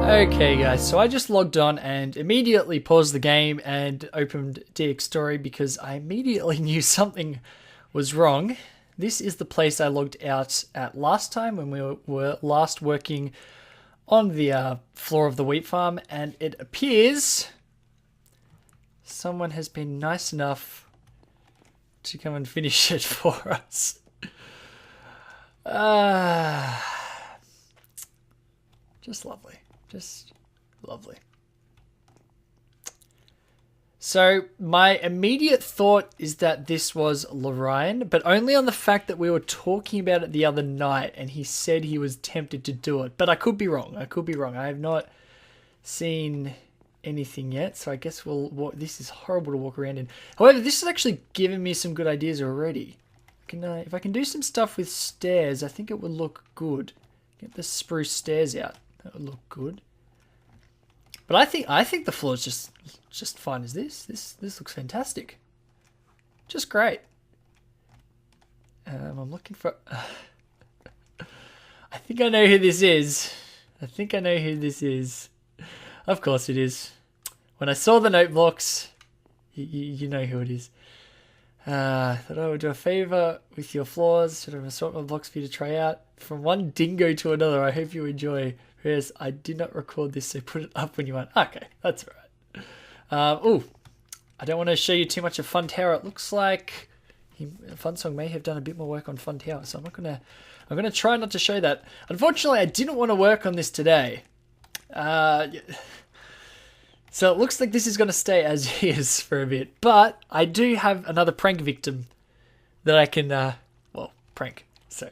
Okay guys, so I just logged on and immediately paused the game and opened DX Story because I immediately knew something was wrong. This is the place I logged out at last time when we were last working on the floor of the wheat farm, and it appears someone has been nice enough to come and finish it for us. Just lovely. Just lovely. So my immediate thought is that this was Lorraine, but only on the fact that we were talking about it the other night and he said he was tempted to do it. But I could be wrong. I could be wrong. I have not seen anything yet, so I guess we'll walk. This is horrible to walk around in. However, this has actually given me some good ideas already. If I can do some stuff with stairs, I think it would look good. Get the spruce stairs out. That would look good. But I think the floor is just fine as this. This looks fantastic. Just great. I'm looking for... I think I know who this is. I think I know who this is. Of course it is. When I saw the note blocks, you know who it is. Thought I would do a favour with your floors. Sort of assortment of blocks for you to try out. From one dingo to another, I hope you enjoy. Yes, I did not record this, so put it up when you want. Okay, that's all right. Oh, I don't want to show you too much of Fun Tower. It looks like Funsong may have done a bit more work on Fun Tower, so I'm gonna try not to show that. Unfortunately, I didn't want to work on this today. So it looks like this is going to stay as is for a bit, but I do have another prank victim that I can, well, prank. So,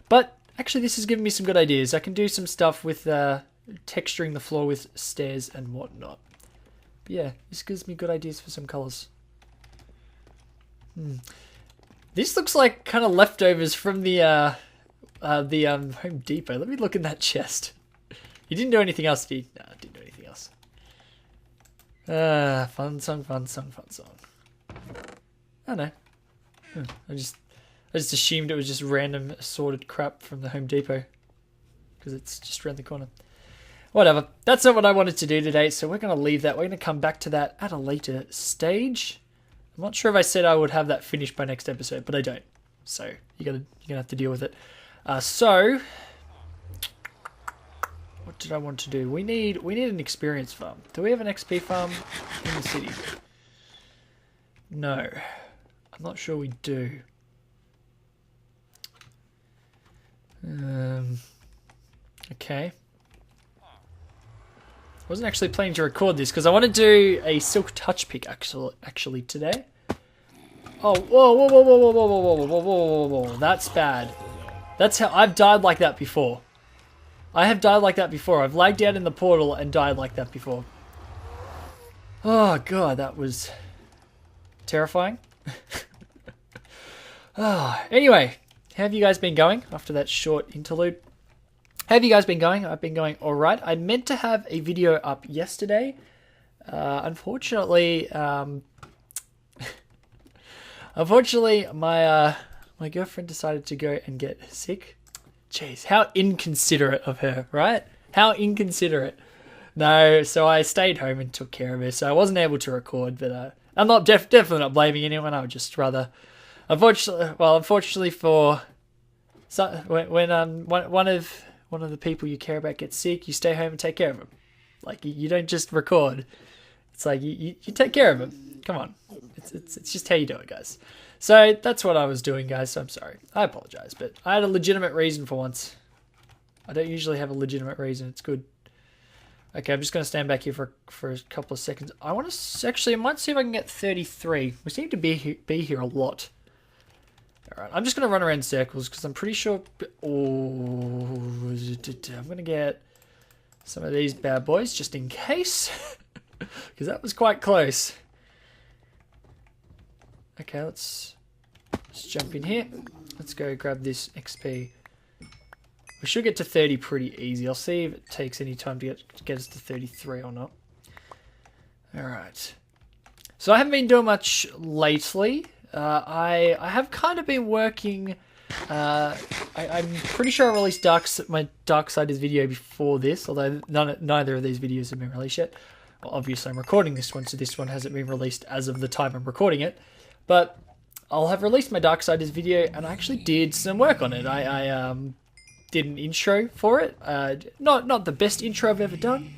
but actually, this has given me some good ideas. I can do some stuff with texturing the floor with stairs and whatnot. But yeah, this gives me good ideas for some colors. This looks like kind of leftovers from the Home Depot. Let me look in that chest. You didn't do anything else, did you? No, I didn't do anything else. Funsong. I don't know. I just assumed it was just random assorted crap from the Home Depot because it's just around the corner. Whatever. That's not what I wanted to do today, so we're going to leave that. We're going to come back to that at a later stage. I'm not sure if I said I would have that finished by next episode, but I don't. So you're gonna have to deal with it. So what did I want to do? We need an experience farm. Do we have an XP farm in the city? No. I'm not sure we do. Okay. I wasn't actually planning to record this because I want to do a silk touch pick actually today. Oh, whoa. That's bad. That's how I've died like that before. I have died like that before. I've lagged out in the portal and died like that before. Oh god, that was terrifying. Anyway, how have you guys been going after that short interlude? How have you guys been going? I've been going alright. I meant to have a video up yesterday. Unfortunately, my girlfriend decided to go and get sick. Jeez, how inconsiderate of her, right? How inconsiderate. No, so I stayed home and took care of her, so I wasn't able to record, but I'm not definitely not blaming anyone. I would just rather, unfortunately for when one of the people you care about gets sick, you stay home and take care of them. Like you don't just record. It's like you take care of them. Come on, it's just how you do it, guys. So that's what I was doing, guys, so I'm sorry. I apologize, but I had a legitimate reason for once. I don't usually have a legitimate reason. It's good. Okay, I'm just going to stand back here for a couple of seconds. I want to... Actually, I might see if I can get 33. We seem to be here a lot. Alright, I'm just going to run around in circles because I'm pretty sure... Oh, I'm going to get some of these bad boys just in case. Because that was quite close. Okay, let's jump in here. Let's go grab this XP. We should get to 30 pretty easy. I'll see if it takes any time to get us to 33 or not. Alright. So I haven't been doing much lately. I have kind of been working I'm pretty sure I released my Darksiders video before this, although neither of these videos have been released yet. Well, obviously I'm recording this one, so this one hasn't been released as of the time I'm recording it. But I'll have released my Darksiders video, and I actually did some work on it. I did an intro for it. Not the best intro I've ever done.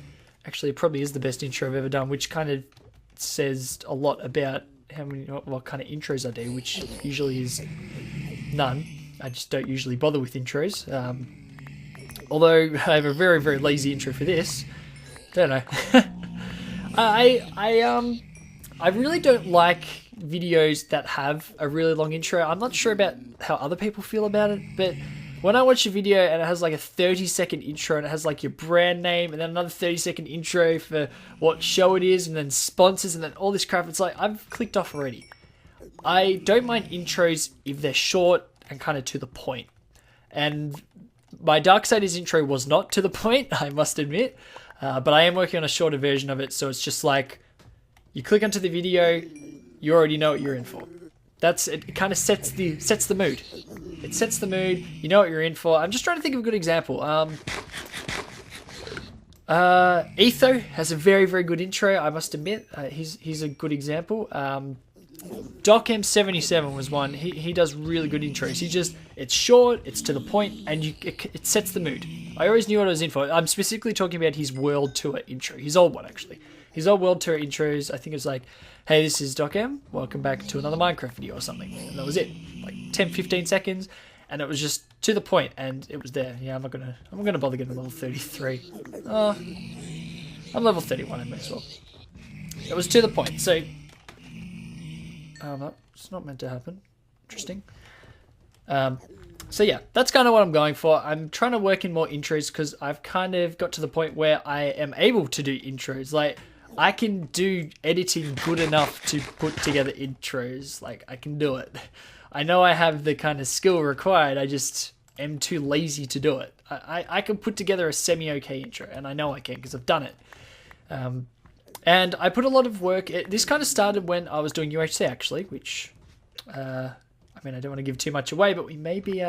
Actually, it probably is the best intro I've ever done, which kind of says a lot about what kind of intros I do, which usually is none. I just don't usually bother with intros. Although I have a very, very lazy intro for this. Don't know. I really don't like videos that have a really long intro. I'm not sure about how other people feel about it, but when I watch a video and it has like a 30-second intro and it has like your brand name and then another 30-second intro for what show it is and then sponsors and then all this crap, it's like I've clicked off already. I don't mind intros if they're short and kind of to the point. And my Darksiders intro was not to the point, I must admit. But I am working on a shorter version of it, so it's just like you click onto the video, you already know what you're in for. It kind of sets the mood. It sets the mood, you know what you're in for. I'm just trying to think of a good example. Etho has a very, very good intro, I must admit. He's a good example. DocM77 was one. He does really good intros. It's short, it's to the point, and it sets the mood. I always knew what I was in for. I'm specifically talking about his World Tour intro. His old one, actually. His old World Tour intros, I think it's like, hey, this is DocM. Welcome back to another Minecraft video or something. And that was it. Like 10, 15 seconds. And it was just to the point, and it was there. Yeah, I'm not gonna bother getting level 33. Oh, I'm level 31, I may as well. It was to the point, so it's not meant to happen. Interesting. So yeah, that's kind of what I'm going for. I'm trying to work in more intros because I've kind of got to the point where I am able to do intros. Like, I can do editing good enough to put together intros. Like, I can do it. I know I have the kind of skill required. I just am too lazy to do it. I can put together a semi-okay intro, and I know I can because I've done it. And I put a lot of work. This kind of started when I was doing UHC, actually, which, I mean, I don't want to give too much away, but we may be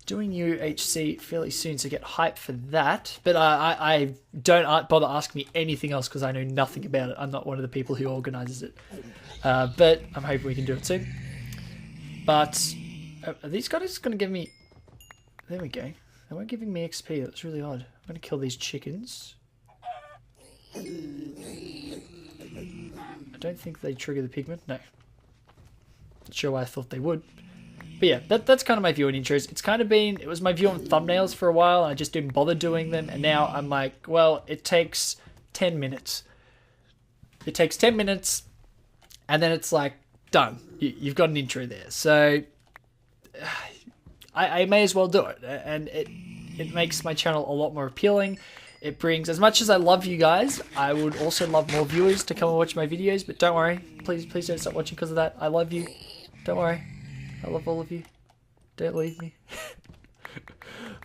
doing UHC fairly soon, so get hype for that. But I don't bother asking me anything else because I know nothing about it. I'm not one of the people who organises it. But I'm hoping we can do it soon. But are these guys going to give me... There we go. They weren't giving me XP. That's really odd. I'm going to kill these chickens. I don't think they trigger the pigment. No. Not sure why I thought they would. But yeah, that's kind of my view on intros. It was my view on thumbnails for a while. I just didn't bother doing them. And now I'm like, well, it takes 10 minutes. It takes 10 minutes. And then it's like, done. You've got an intro there. So I may as well do it. And it makes my channel a lot more appealing. It brings, as much as I love you guys, I would also love more viewers to come and watch my videos, but don't worry. Please don't stop watching because of that. I love you. Don't worry. I love all of you. Don't leave me.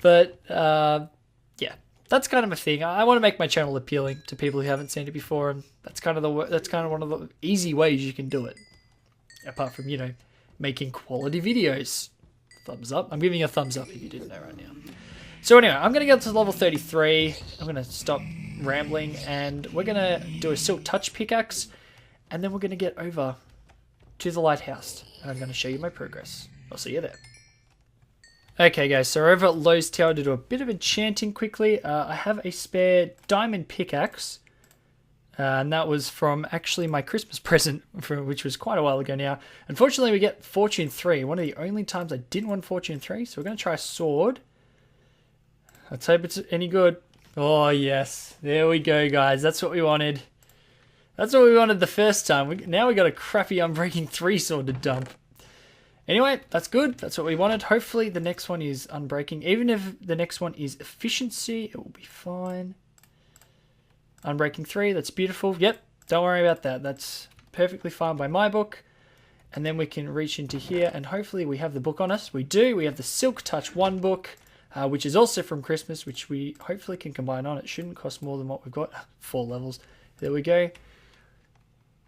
But, yeah, that's kind of a thing. I want to make my channel appealing to people who haven't seen it before, and that's kind of one of the easy ways you can do it. Apart from, making quality videos. Thumbs up. I'm giving you a thumbs up if you didn't know right now. So anyway, I'm going to get to level 33. I'm going to stop rambling, and we're going to do a Silk Touch pickaxe, and then we're going to get over to the Lighthouse, and I'm going to show you my progress. I'll see you there. Okay guys, so we're over at Lowe's Tower to do a bit of enchanting quickly. I have a spare diamond pickaxe, and that was from actually my Christmas present, which was quite a while ago now. Unfortunately, we get Fortune 3, one of the only times I didn't want Fortune 3, so we're going to try a sword. Let's hope it's any good. Oh, yes. There we go, guys. That's what we wanted. That's what we wanted the first time. Now we got a crappy Unbreaking 3 sword to dump. Anyway, that's good. That's what we wanted. Hopefully the next one is Unbreaking. Even if the next one is Efficiency, it will be fine. Unbreaking 3, that's beautiful. Yep, don't worry about that. That's perfectly fine by my book. And then we can reach into here, and hopefully we have the book on us. We do. We have the Silk Touch 1 book. Which is also from Christmas, which we hopefully can combine on. It shouldn't cost more than what we've got. 4 levels. There we go.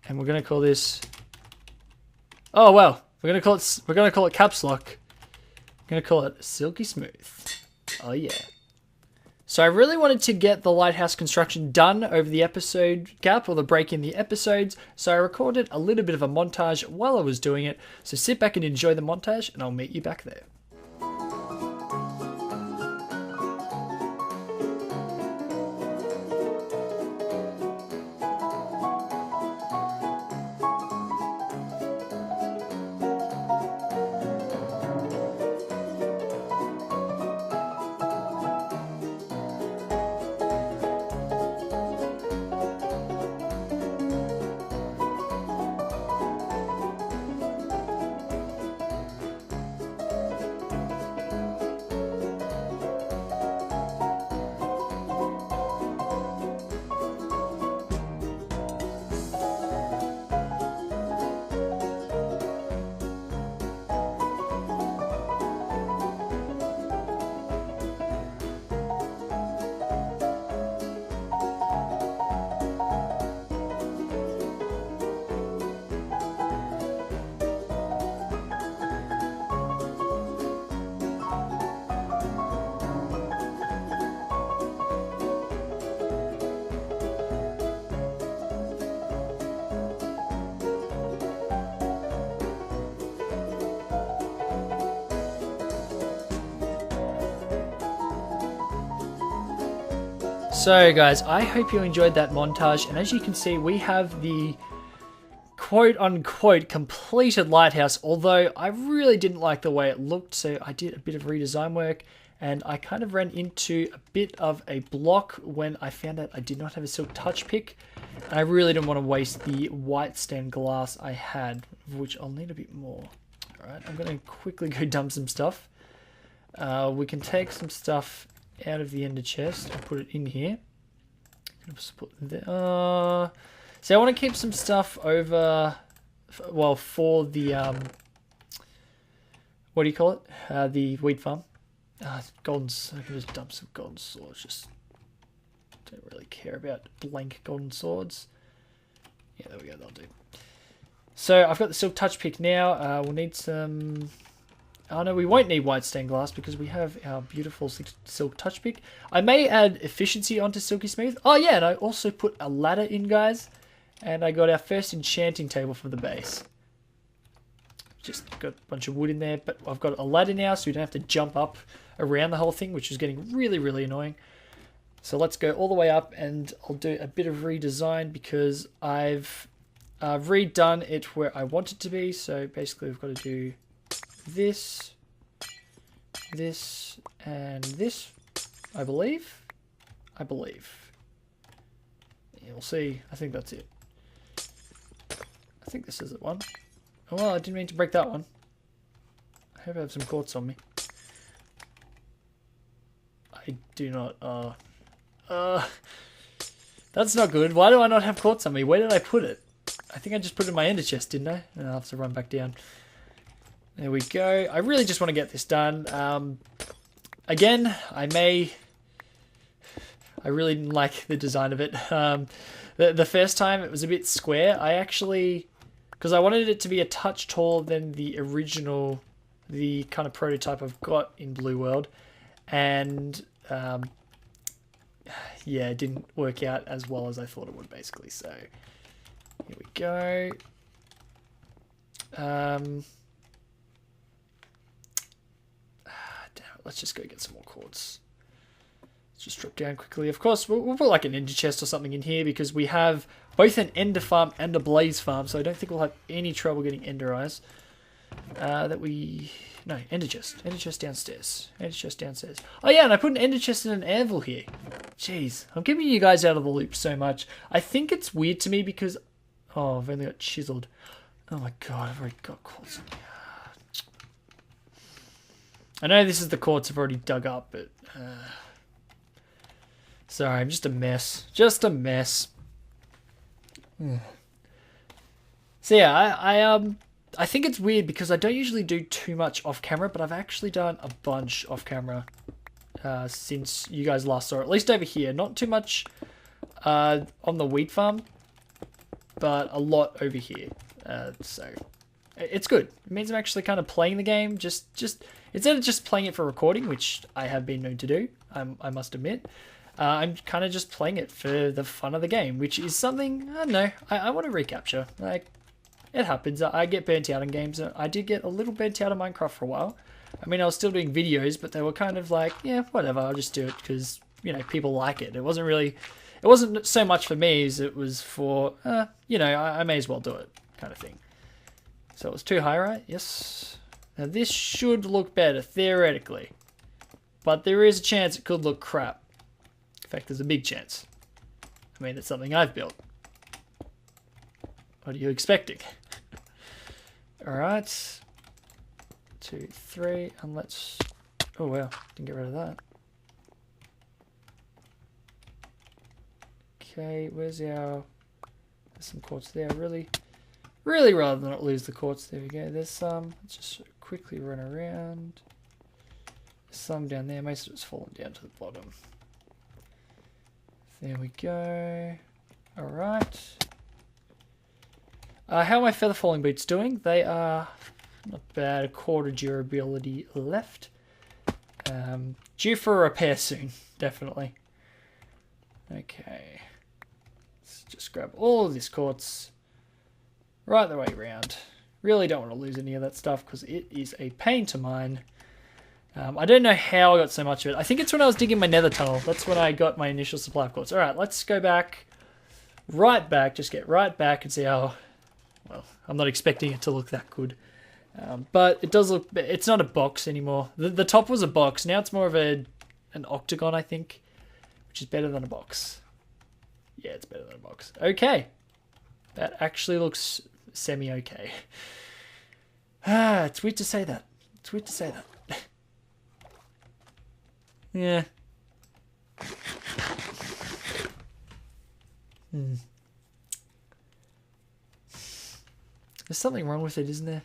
And we're going to call this... Oh, well. We're going to call it Caps Lock. going to call it Silky Smooth. Oh yeah. So I really wanted to get the lighthouse construction done over the episode gap, or the break in the episodes, so I recorded a little bit of a montage while I was doing it. So sit back and enjoy the montage, and I'll meet you back there. So guys, I hope you enjoyed that montage, and as you can see, we have the quote-unquote completed lighthouse, although I really didn't like the way it looked, so I did a bit of redesign work, and I kind of ran into a bit of a block when I found out I did not have a silk touch pick, and I really didn't want to waste the white stained glass I had, of which I'll need a bit more. Alright, I'm going to quickly go dump some stuff. We can take some stuff out of the ender chest and put it in here. Just put there. So I want to keep some stuff over, well, for the what do you call it? The wheat farm. Golden. I can just dump some golden swords. Just don't really care about blank golden swords. Yeah, there we go. That'll do. So I've got the silk touch pick now. We'll need some. Oh no, we won't need white stained glass because we have our beautiful silk touch pick. I may add efficiency onto Silky Smooth. Oh yeah, and I also put a ladder in, guys. And I got our first enchanting table for the base. Just got a bunch of wood in there, but I've got a ladder now, so we don't have to jump up around the whole thing, which is getting really, really annoying. So let's go all the way up, and I'll do a bit of redesign because I've redone it where I want it to be. So basically we've got to do this, and this, I believe. Yeah, we'll see. I think that's it. I think this is the one. Oh, well, I didn't mean to break that one. I hope I have some quartz on me. I do not. That's not good. Why do I not have quartz on me? Where did I put it? I think I just put it in my ender chest, didn't I? And I'll have to run back down. There we go. I really just want to get this done. Again, I really didn't like the design of it. The first time it was a bit square. I actually, because I wanted it to be a touch taller than the original, the kind of prototype I've got in Blue World. And yeah, it didn't work out as well as I thought it would, basically. So here we go. Let's just go get some more quartz. Let's just drop down quickly. Of course, we'll put like an ender chest or something in here because we have both an ender farm and a blaze farm, so I don't think we'll have any trouble getting ender eyes. No, ender chest. Ender chest downstairs. Ender chest downstairs. Oh yeah, and I put an ender chest and an anvil here. Jeez, I'm keeping you guys out of the loop so much. I think it's weird to me because... Oh, I've only got chiseled. Oh my god, I've already got quartz on me. I know this is the quartz I've already dug up, but... sorry, I'm just a mess. Just a mess. So yeah, I think it's weird because I don't usually do too much off camera, but I've actually done a bunch off camera since you guys last saw it. At least over here. Not too much on the wheat farm, but a lot over here. So It's good. It means I'm actually kind of playing the game, just instead of just playing it for recording, which I have been known to do, I must admit. I'm kind of just playing it for the fun of the game, which is something, I don't know, I want to recapture. Like, it happens. I get burnt out in games. I did get a little burnt out of Minecraft for a while. I mean, I was still doing videos, but they were kind of like, yeah, whatever, I'll just do it because, you know, people like it. It wasn't so much for me as it was for, you know, I may as well do it kind of thing. So it was too high, right? Yes. Now this should look better, theoretically. But there is a chance it could look crap. In fact, there's a big chance. I mean, it's something I've built. What are you expecting? Alright. 2, 3, and let's... Oh, wow. Didn't get rid of that. Okay, where's our... There's some quartz there. Really rather than not lose the quartz. There we go. There's some. Let's just quickly run around. There's some down there. Most of it's fallen down to the bottom. There we go. Alright. How are my feather falling boots doing? They are not bad. A quarter durability left. Due for a repair soon. Definitely. Okay. Let's just grab all of this quartz. Right the way around. Really don't want to lose any of that stuff because it is a pain to mine. I don't know how I got so much of it. I think it's when I was digging my nether tunnel. That's when I got my initial supply of quartz. Alright, let's go back. Right back. Just get right back and see how... Well, I'm not expecting it to look that good. But it does look... It's not a box anymore. The top was a box. Now it's more of an octagon, I think. Which is better than a box. Yeah, it's better than a box. Okay. That actually looks semi-okay. It's weird to say that. It's weird to say that. Yeah. There's something wrong with it, isn't there?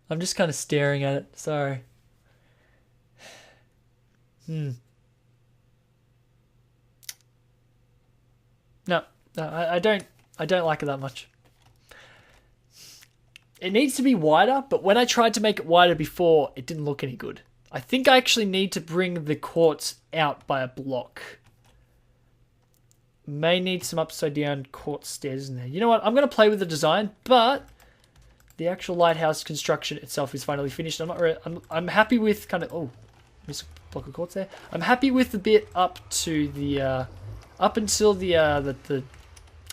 I'm just kind of staring at it. Sorry. No, I don't like it that much. It needs to be wider, but when I tried to make it wider before, it didn't look any good. I think I actually need to bring the quartz out by a block. May need some upside down quartz stairs in there. You know what? I'm going to play with the design, but the actual lighthouse construction itself is finally finished. I'm happy with kind of... Oh, missed a block of quartz there. I'm happy with the bit up to the... up until the I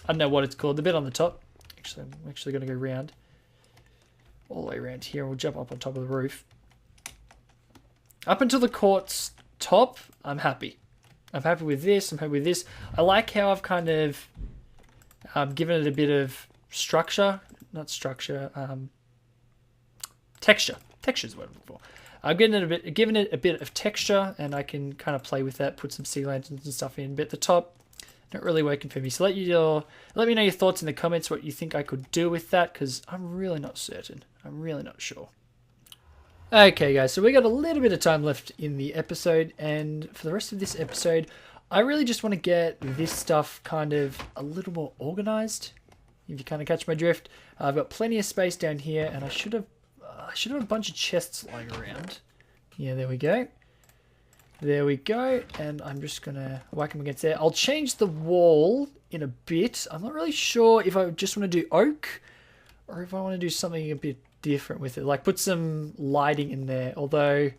don't know what it's called. The bit on the top. Actually, I'm actually going to go round. All the way around here. We'll jump up on top of the roof. Up until the quartz top, I'm happy. I'm happy with this. I'm happy with this. I like how I've kind of given it a bit of structure. Not structure. Texture. Texture is what I'm looking for. I'm giving it a bit of texture, and I can kind of play with that. Put some sea lanterns and stuff in. But at the top, not really working for me. So let me know your thoughts in the comments. What you think I could do with that, because I'm really not certain. I'm really not sure. Okay, guys, so we got a little bit of time left in the episode, and for the rest of this episode, I really just want to get this stuff kind of a little more organized, if you kind of catch my drift. I've got plenty of space down here, and I should have a bunch of chests lying around. Yeah, there we go. There we go, and I'm just going to whack them against there. I'll change the wall in a bit. I'm not really sure if I just want to do oak, or if I want to do something a bit different with it, like put some lighting in there, although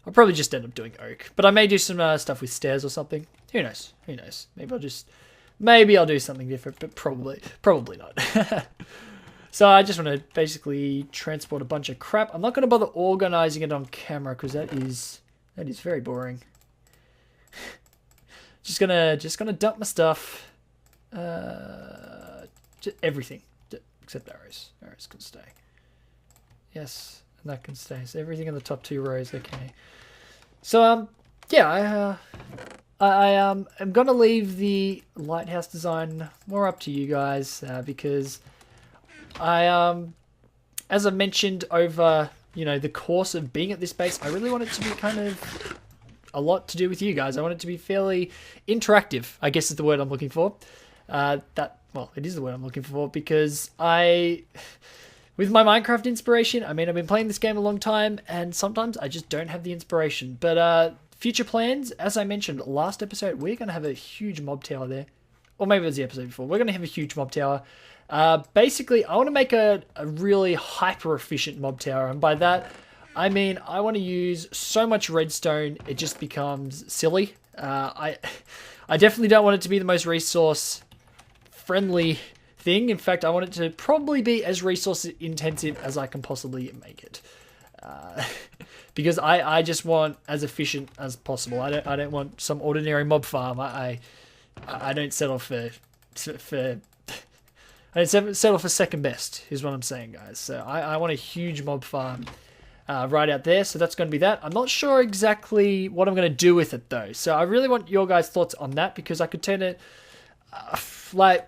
I'll probably just end up doing oak, but I may do some stuff with stairs or something. Who knows? Maybe I'll do something different, but probably not. So I just want to basically transport a bunch of crap. I'm not going to bother organizing it on camera because that is very boring. just gonna dump my stuff, everything except arrows. Arrows can stay. Yes, and that can stay. So everything in the top 2 rows, okay. So yeah, I'm gonna leave the lighthouse design more up to you guys because as I mentioned over the course of being at this base, I really want it to be kind of a lot to do with you guys. I want it to be fairly interactive, I guess is the word I'm looking for. That well, it is the word I'm looking for, because with my Minecraft inspiration, I mean, I've been playing this game a long time, and sometimes I just don't have the inspiration. But future plans, as I mentioned last episode, we're going to have a huge mob tower there. Or maybe it was the episode before. We're going to have a huge mob tower. Basically, I want to make a really hyper-efficient mob tower, and by that, I mean, I want to use so much redstone, it just becomes silly. I definitely don't want it to be the most resource-friendly thing. In fact, I want it to probably be as resource-intensive as I can possibly make it. Because I just want as efficient as possible. I don't want some ordinary mob farm. I don't settle for I don't settle for second best, is what I'm saying, guys. So I want a huge mob farm right out there. So that's going to be that. I'm not sure exactly what I'm going to do with it, though. So I really want your guys' thoughts on that, because I could turn it, like,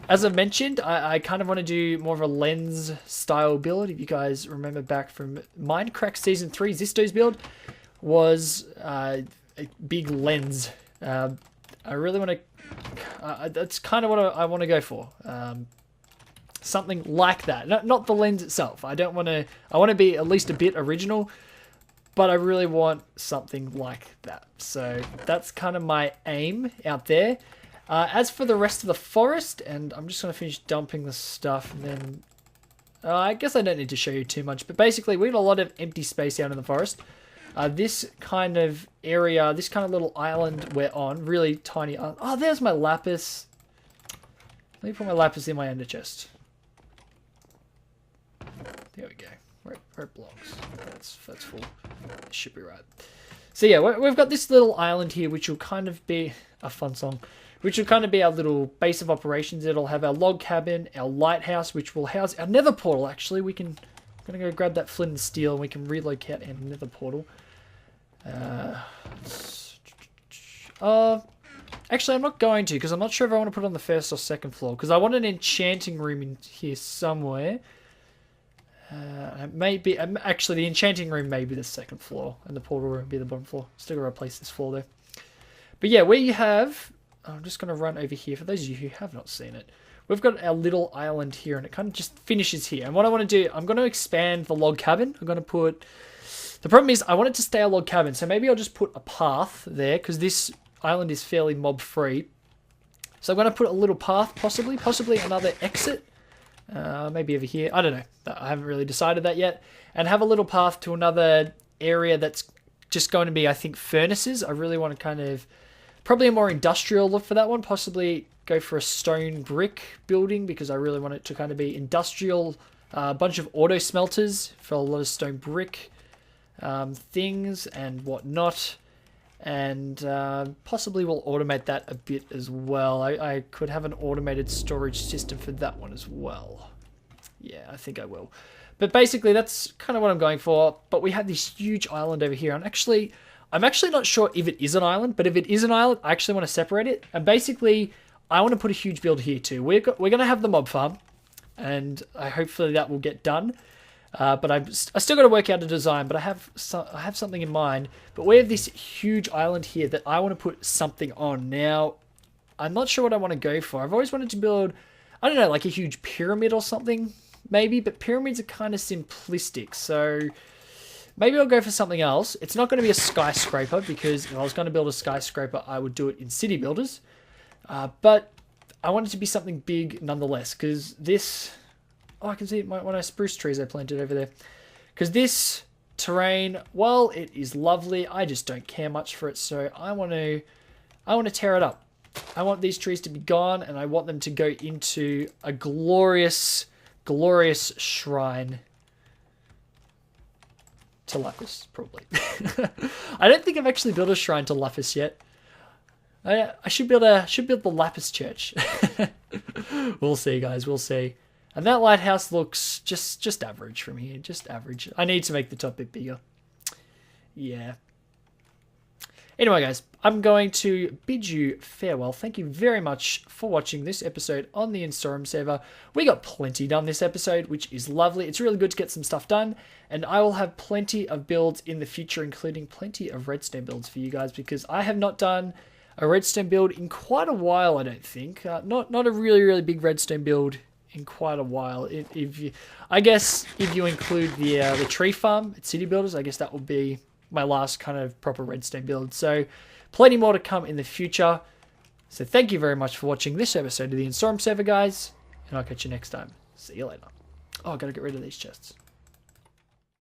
as I mentioned, I kind of want to do more of a lens style build. If you guys remember back from Minecraft Season 3, Zisto's build was a big lens. I really want to, that's kind of what I want to go for. Something like that. Not the lens itself. I want to be at least a bit original, but I really want something like that. So that's kind of my aim out there. As for the rest of the forest, and I'm just going to finish dumping the stuff, and then I guess I don't need to show you too much, but basically we have a lot of empty space out in the forest. This kind of area, this kind of little island we're on, really tiny. Oh, there's my lapis. Let me put my lapis in my ender chest. There we go. Where it belongs. That's full. That should be right. So yeah, we've got this little island here, which will kind of be a Funsong, which will kind of be our little base of operations. It'll have our log cabin, our lighthouse, which will house our nether portal. Actually, I'm gonna go grab that flint and steel, and we can relocate our nether portal. Actually, I'm not going to, because I'm not sure if I want to put it on the first or second floor, because I want an enchanting room in here somewhere. Maybe actually the enchanting room may be the second floor, and the portal room be the bottom floor. Still gotta replace this floor there. But yeah, where you have, I'm just gonna run over here for those of you who have not seen it. We've got our little island here, and it kind of just finishes here. And what I want to do, I'm going to expand the log cabin. I'm going to put, the problem is I want it to stay a log cabin, so maybe I'll just put a path there, because this island is fairly mob free. So I'm going to put a little path, possibly another exit. Maybe over here. I don't know. I haven't really decided that yet. And have a little path to another area that's just going to be, I think, furnaces. I really want to kind of, probably a more industrial look for that one. Possibly go for a stone brick building, because I really want it to kind of be industrial. A bunch of auto smelters for a lot of stone brick things and whatnot. And possibly we'll automate that a bit as well. I could have an automated storage system for that one as well. Yeah, I think I will. But basically, that's kind of what I'm going for. But we have this huge island over here. And actually, I'm actually not sure if it is an island. But if it is an island, I actually want to separate it. And basically, I want to put a huge build here too. We're going to have the mob farm. And hopefully that will get done. But I still got to work out a design, but I have something in mind. But we have this huge island here that I want to put something on. Now, I'm not sure what I want to go for. I've always wanted to build, I don't know, like a huge pyramid or something, maybe. But pyramids are kind of simplistic, so maybe I'll go for something else. It's not going to be a skyscraper, because if I was going to build a skyscraper, I would do it in city builders. But I want it to be something big nonetheless, because this... Oh, I can see one of my spruce trees I planted over there. Because this terrain, well, it is lovely. I just don't care much for it, so I want to tear it up. I want these trees to be gone, and I want them to go into a glorious, glorious shrine to Lapis, probably. I don't think I've actually built a shrine to Lapis yet. I should build the Lapis church. We'll see, guys. We'll see. And that lighthouse looks just average from here. Just average. I need to make the top bit bigger. Yeah. Anyway, guys, I'm going to bid you farewell. Thank you very much for watching this episode on the Insorum server. We got plenty done this episode, which is lovely. It's really good to get some stuff done. And I will have plenty of builds in the future, including plenty of redstone builds for you guys, because I have not done a redstone build in quite a while, I don't think. Not a really big redstone build in quite a while. I guess if you include the tree farm at City Builders, I guess that will be my last kind of proper redstone build. So plenty more to come in the future. So thank you very much for watching this episode of the Insorum server, guys, and I'll catch you next time. See you later. Oh, I gotta get rid of these chests.